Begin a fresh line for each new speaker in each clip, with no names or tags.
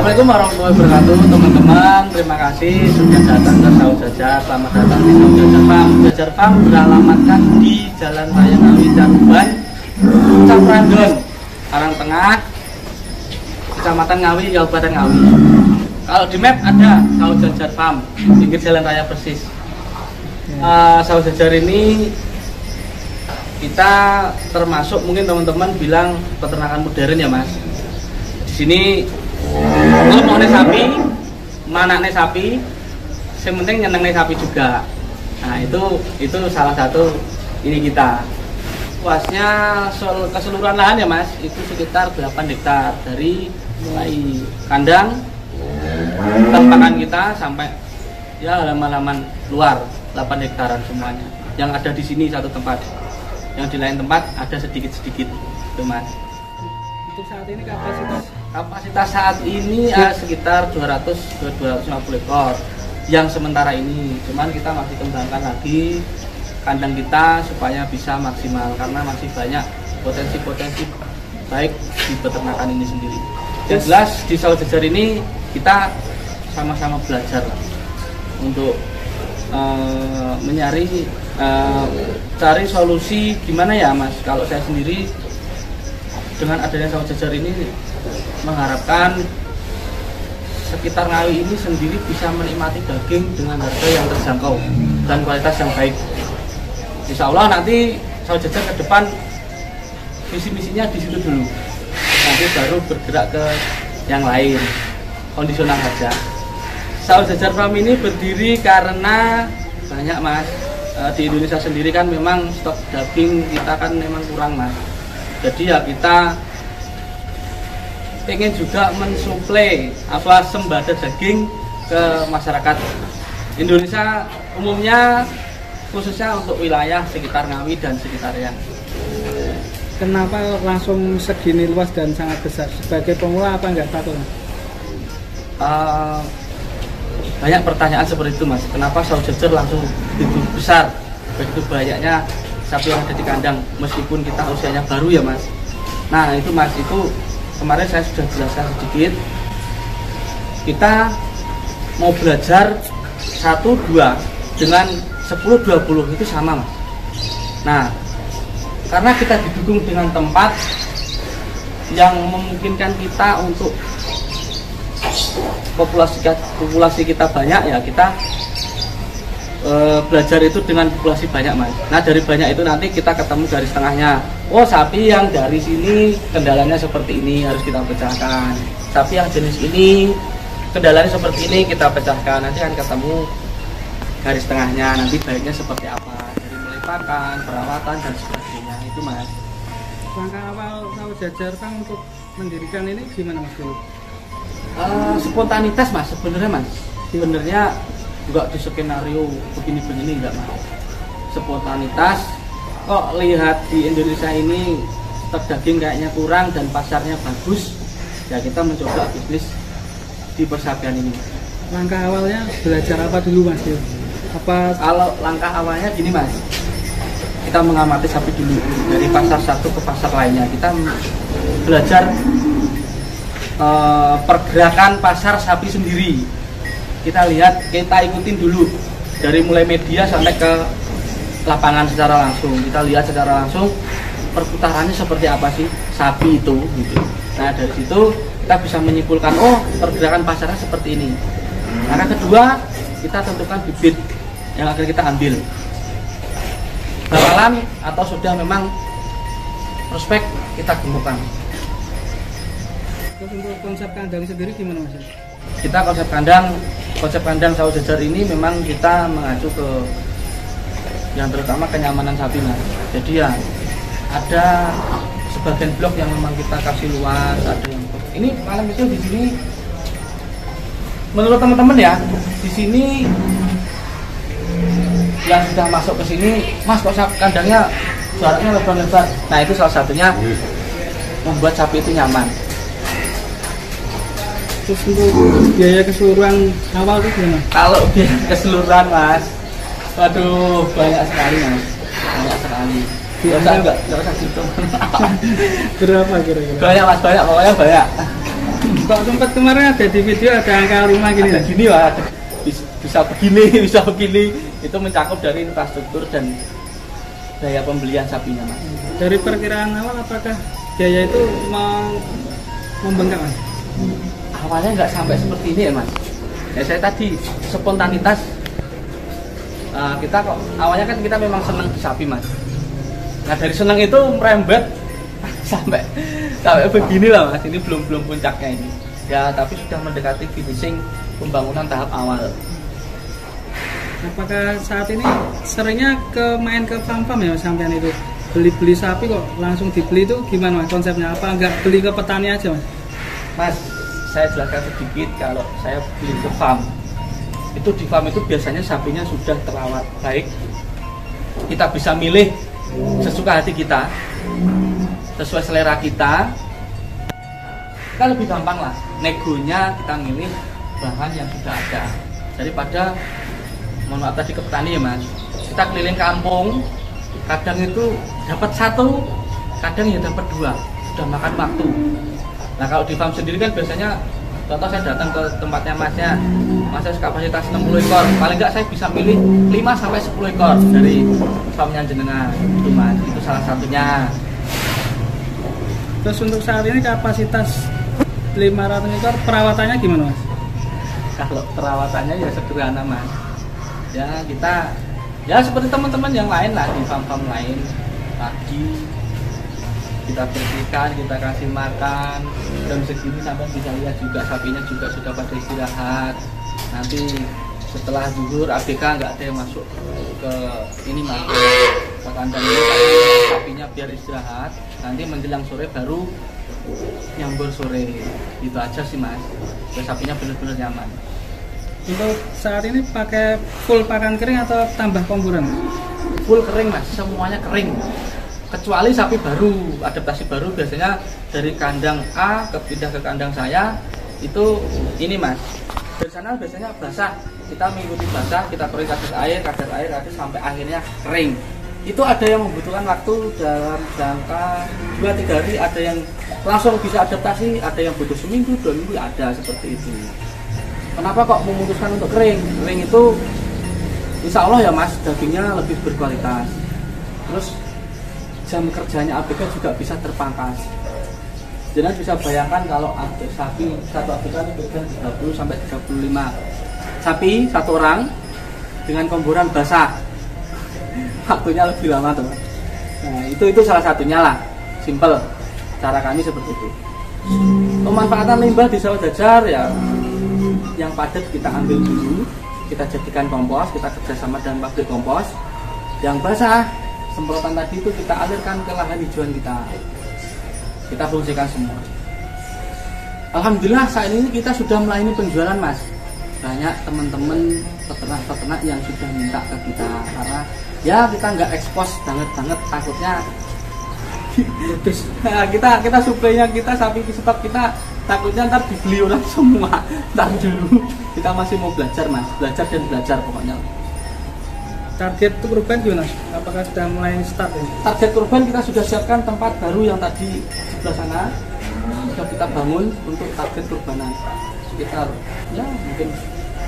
Assalamualaikum warahmatullahi wabarakatuh teman-teman. Terima kasih sudah datang ke Saud Jajar. Selamat datang di Saud Jajar Farm. Jajar Farm beralamatkan di Jalan Raya Ngawi Caruban, Caprandon, Karang Tengah, Kecamatan Ngawi, Kabupaten Ngawi. Kalau di map ada Saud Jajar Farm, pinggir jalan raya persis. Saud Jajar ini kita termasuk, mungkin teman-teman bilang peternakan modern ya mas. Di sini ngomongnya sapi, manaknya sapi, yang penting nyenengnya sapi juga. Nah itu salah satu ini kita. Luasnya keseluruhan lahan ya mas, itu sekitar 8 hektar dari mulai kandang tempakan kita sampai ya halaman-halaman luar 8 hektaran semuanya. Yang ada di sini satu tempat, yang di lain tempat ada sedikit-sedikit, tuh mas.
Untuk saat ini
kapasitas saat ini sekitar 200 ke 250 ekor yang sementara ini. Cuman kita masih kembangkan lagi kandang kita supaya bisa maksimal, karena masih banyak potensi-potensi baik di peternakan ini sendiri. Yang jelas di Saud Jajar ini kita sama-sama belajar untuk cari solusi gimana ya mas. Kalau saya sendiri dengan adanya Saud Jajar ini mengharapkan sekitar Ngawi ini sendiri bisa menikmati daging dengan harga yang terjangkau dan kualitas yang baik. Insya Allah nanti Saud Jajar ke depan visi-misinya di situ dulu, nanti baru bergerak ke yang lain, kondisional saja. Saud Jajar Farm ini berdiri karena banyak mas, di Indonesia sendiri kan memang stok daging kita kan memang kurang mas. Jadi ya kita pengen juga mensuplai sembada daging ke masyarakat Indonesia umumnya, khususnya untuk wilayah sekitar Ngawi dan sekitarnya.
Kenapa langsung segini luas dan sangat besar? Sebagai pemula apa enggak takut?
Banyak pertanyaan seperti itu mas. Kenapa Saud Jajar langsung begitu besar, begitu banyaknya sapi yang ada di kandang meskipun kita usianya baru ya mas. Nah itu mas, itu kemarin saya sudah jelaskan sedikit. Kita mau belajar 1-2 dengan 10-20 itu sama mas. Nah karena kita didukung dengan tempat yang memungkinkan kita untuk populasi kita banyak, ya kita belajar itu dengan populasi banyak mas. Nah dari banyak itu nanti kita ketemu garis tengahnya. Oh sapi yang dari sini kendalanya seperti ini harus kita pecahkan. Sapi yang jenis ini kendalanya seperti ini kita pecahkan. Nanti akan ketemu garis tengahnya. Nanti baiknya seperti apa, dari mulai pakan, perawatan dan sebagainya itu mas.
Langkah awal Saud Jajar kan untuk mendirikan ini gimana mas?
Spontanitas mas sebenarnya mas. Sebenarnya enggak di skenario begini-begini enggak mas. Spontanitas. Kok lihat di Indonesia ini stok daging kayaknya kurang dan pasarnya bagus, ya kita mencoba bisnis di persapian ini.
Langkah awalnya belajar apa dulu mas?
Kalau langkah awalnya gini mas, kita mengamati sapi dulu dari pasar satu ke pasar lainnya. Kita belajar pergerakan pasar sapi sendiri. Kita lihat, kita ikutin dulu dari mulai media sampai ke lapangan secara langsung. Kita lihat secara langsung perputarannya seperti apa sih sapi itu gitu. Nah dari situ kita bisa menyimpulkan, oh pergerakan pasarnya seperti ini. Nah kedua, kita tentukan bibit yang akan kita ambil, bakalan atau sudah memang prospek kita gemukkan.
Terus untuk konsep kandang sendiri gimana mas?
Kita konsep kandang Saud Jajar ini memang kita mengacu ke yang terutama kenyamanan sapi mas. Jadi ya ada sebagian blok yang memang kita kasih luas, ada yang ini paling itu di sini menurut teman-teman ya, di sini yang sudah masuk ke sini, mas kok kandangnya jaraknya lebar-lebar. Nah itu salah satunya membuat sapi itu nyaman.
Terus untuk biaya keseluruhan awal itu gimana?
Kalau biaya keseluruhan mas, waduh banyak sekali mas, banyak sekali. Enggak usah gitu.
Berapa kira-kira?
Banyak mas, banyak, pokoknya banyak.
Kok sempat kemarin ada di video ada angka 5 gini.
Ada gini lah, bisa begini, bisa begini. Itu mencakup dari infrastruktur dan daya pembelian sapinya, Mas.
Dari perkiraan awal apakah biaya itu mau membengkak, Mas?
Awalnya nggak sampai seperti ini ya, Mas. Ya saya tadi spontanitas kita kok awalnya kan kita memang senang di sapi, Mas. Nah dari senang itu merembet sampai begini lah, Mas. Ini belum puncaknya ini. Ya tapi sudah mendekati finishing pembangunan tahap awal.
Apakah saat ini seringnya main ke farm-farm ya, Mas, sampean itu beli sapi kok langsung dibeli itu gimana, Mas, konsepnya? Apa nggak beli ke petani aja, Mas?
Mas, saya jelaskan sedikit. Kalau saya beli ke farm, itu di farm itu biasanya sapinya sudah terawat baik. Kita bisa milih sesuka hati kita, sesuai selera kita. Kan lebih gampang lah, negonya kita milih bahan yang sudah ada daripada mohon maaf tadi ke petani ya, Mas. Kita keliling kampung, kadang itu dapat 1, kadang ya dapat 2, sudah makan waktu. Nah kalau di farm sendiri kan biasanya, contoh saya datang ke tempatnya Masnya, Masnya kapasitas 60 ekor, paling enggak saya bisa milih 5-10 ekor dari farmnya jenengan, itu, Mas. Itu salah satunya.
Terus untuk saat ini kapasitas 500 ekor, perawatannya gimana, Mas?
Kalau perawatannya ya sederhana, Mas. Ya kita ya seperti teman-teman yang lain lah di farm-farm lain. Pagi kita bersihkan, kita kasih makan, jam segini sampai bisa lihat juga sapinya juga sudah pada istirahat. Nanti setelah zuhur ABK nggak ada yang masuk ke ini, Mas, ke kandang ini, sapinya biar istirahat. Nanti menjelang sore baru nyambur sore. Itu aja sih, Mas. Biar sapinya benar-benar nyaman.
Untuk saat ini pakai full pakan kering atau tambah komburan?
Full kering, Mas, semuanya kering. Kecuali sapi baru, adaptasi baru biasanya dari kandang A pindah ke kandang saya, itu ini, Mas. Dari sana biasanya basah, kita mengikuti basah, kita beri kadar air sampai akhirnya kering. Itu ada yang membutuhkan waktu dalam jangka 2-3 hari, ada yang langsung bisa adaptasi, ada yang butuh seminggu, 2 minggu, ada seperti itu. Kenapa kok memutuskan untuk kering? Kering itu insya Allah ya, Mas, dagingnya lebih berkualitas. Terus jam kerjanya ABK juga bisa terpangkas. Jadi bisa bayangkan kalau ada sapi satu ABK itu kerja 30-35 sapi satu orang dengan komburan basah, waktunya lebih lama tuh. Nah itu salah satunya lah, simple cara kami seperti itu. Pemanfaatan limbah di sawah jajar ya, yang padat kita ambil dulu, kita jadikan kompos, kita kerjasama dengan pabrik kompos. Yang basah, semprotan tadi itu kita alirkan ke lahan hijauan kita fungsikan semua. Alhamdulillah saat ini kita sudah melayani penjualan, Mas. Banyak teman-teman peternak-peternak yang sudah minta ke kita, karena ya kita nggak ekspos banget takutnya kita suplainya kita sapi stok kita takutnya ntar dibeli orang semua. Ntar dulu kita masih mau belajar, Mas, belajar pokoknya.
Target kurban gimana? Apakah sudah mulai start ini?
Target kurban kita sudah siapkan tempat baru yang tadi sebelah sana, sudah kita bangun untuk target kurbanan sekitar ya mungkin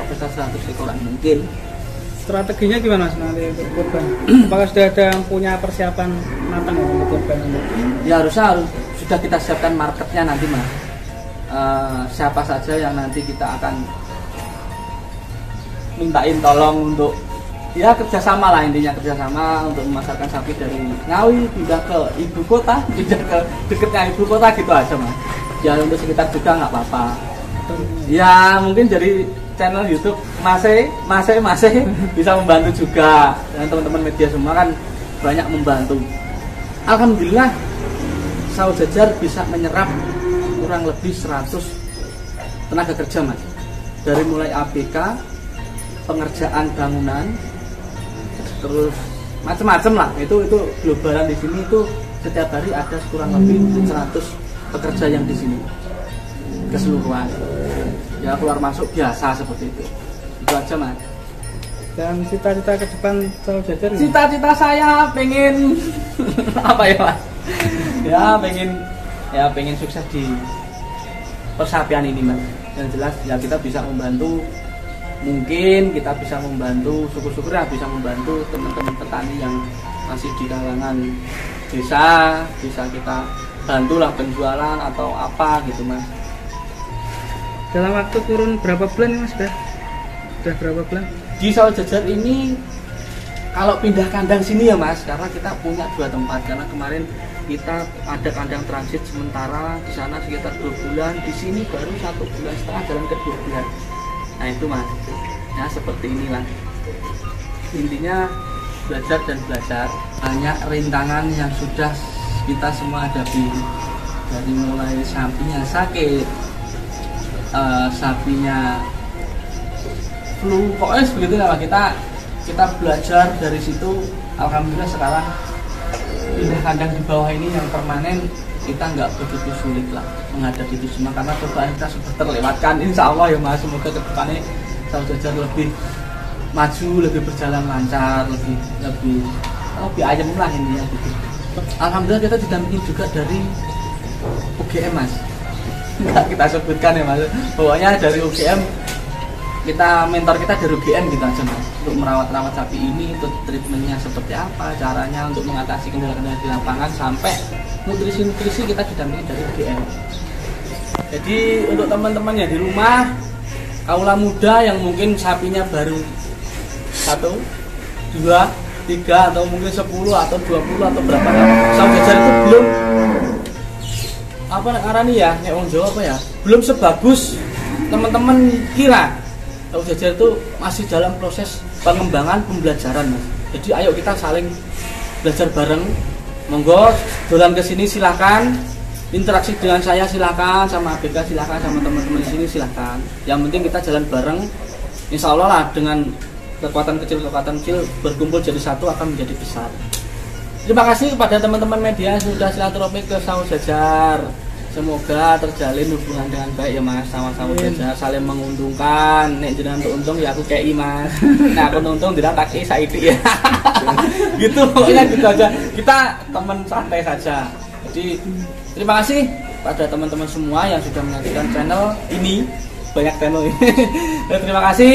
kapasitas 100 ekoran mungkin.
Strateginya gimana, Mas, nanti untuk kurban? Apakah sudah ada yang punya persiapan matang untuk kurban?
Ya harusnya sudah kita siapkan marketnya nanti, Mas. Siapa saja yang nanti kita akan mintain tolong untuk ya kerjasama lah, intinya kerjasama untuk memasarkan sapi dari Ngawi pindah ke ibu kota, pindah ke dekatnya ibu kota gitu aja, Mas. Ya untuk sekitar juga nggak apa-apa. Ya mungkin jadi channel YouTube masih bisa membantu juga, dan teman-teman media semua kan banyak membantu. Alhamdulillah sawah jajar bisa menyerap kurang lebih 100 tenaga kerja, Mas. Dari mulai ABK, pengerjaan bangunan, terus macam-macam lah. Itu globalan di sini itu setiap hari ada kurang lebih 100 pekerja yang di sini keseluruhan. Ya keluar masuk biasa seperti itu. Itu aja, Mas.
Dan cita-cita ke depan sawah jajar?
Cita-cita saya pengen apa ya, Mas? Ya pengen sukses di persapian ini mas. Yang jelas ya kita bisa membantu, mungkin kita bisa membantu, syukur-syukur ya bisa membantu teman-teman petani yang masih di kalangan desa, bisa kita bantulah penjualan atau apa gitu mas.
Dalam waktu kurun berapa bulan nih mas? Sudah berapa bulan?
Di Sawah Jajar ini kalau pindah kandang sini ya mas, karena kita punya 2 tempat. Karena kemarin kita ada kandang transit sementara di sana sekitar 2 bulan, di sini baru 1,5 bulan jalan ke 2 bulan. Nah itu mas, ya seperti inilah. Intinya belajar dan belajar. Banyak rintangan yang sudah kita semua hadapi, dari mulai sapinya sakit, sapinya flu, pokoknya begitu lah. Kita belajar dari situ. Alhamdulillah sekarang pindah kandang di bawah ini yang permanen, kita nggak begitu sulit lah menghadapi itu semua karena cobaan kita sudah terlewatkan. Insya Allah ya mas, semoga kedepannya Sawah Jajar lebih maju, lebih berjalan lancar, lebih ayem lah intinya gitu. Alhamdulillah kita didampingi juga dari UGM mas, nggak kita sebutkan ya mas, pokoknya dari UGM. Mentor kita dari UGM gitu aja mas, untuk merawat sapi ini, untuk treatmentnya seperti apa, caranya untuk mengatasi kendala-kendala di lapangan, sampai nutrisi kita didampingi dari UGM. Jadi untuk teman-teman yang di rumah, kaula muda yang mungkin sapinya baru 1, 2, 3 atau mungkin 10 atau 20 atau berapa, Sawah Jajar itu belum apa ngarani ya, nek wong Jawa apa ya, belum sebagus teman-teman kira. Sawah Jajar itu masih dalam proses pengembangan pembelajaran mas. Jadi ayo kita saling belajar bareng. Monggo dolan ke sini silahkan, interaksi dengan saya silahkan, sama ABK silahkan, sama teman-teman di sini silahkan. Yang penting kita jalan bareng. Insya Allah lah, dengan kekuatan kecil berkumpul jadi satu akan menjadi besar. Terima kasih kepada teman-teman media yang sudah silaturahmi ke Sawah Jajar. Semoga terjalin hubungan dengan baik ya mas, sama Sawah Jajar, saling menguntungkan. Nek jenengan untuk untung ya aku kei mas, nah aku untung tidak tak kei saiki ya. Gitu pokoknya gitu aja, kita teman santai saja. Jadi terima kasih pada teman-teman semua yang sudah menyaksikan channel ini, banyak channel ini. Dan terima kasih,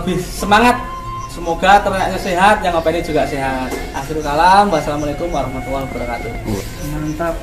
lebih semangat. Semoga ternaknya sehat, yang ini juga sehat. Akhirul kalam, wassalamualaikum warahmatullahi wabarakatuh.
Mantap.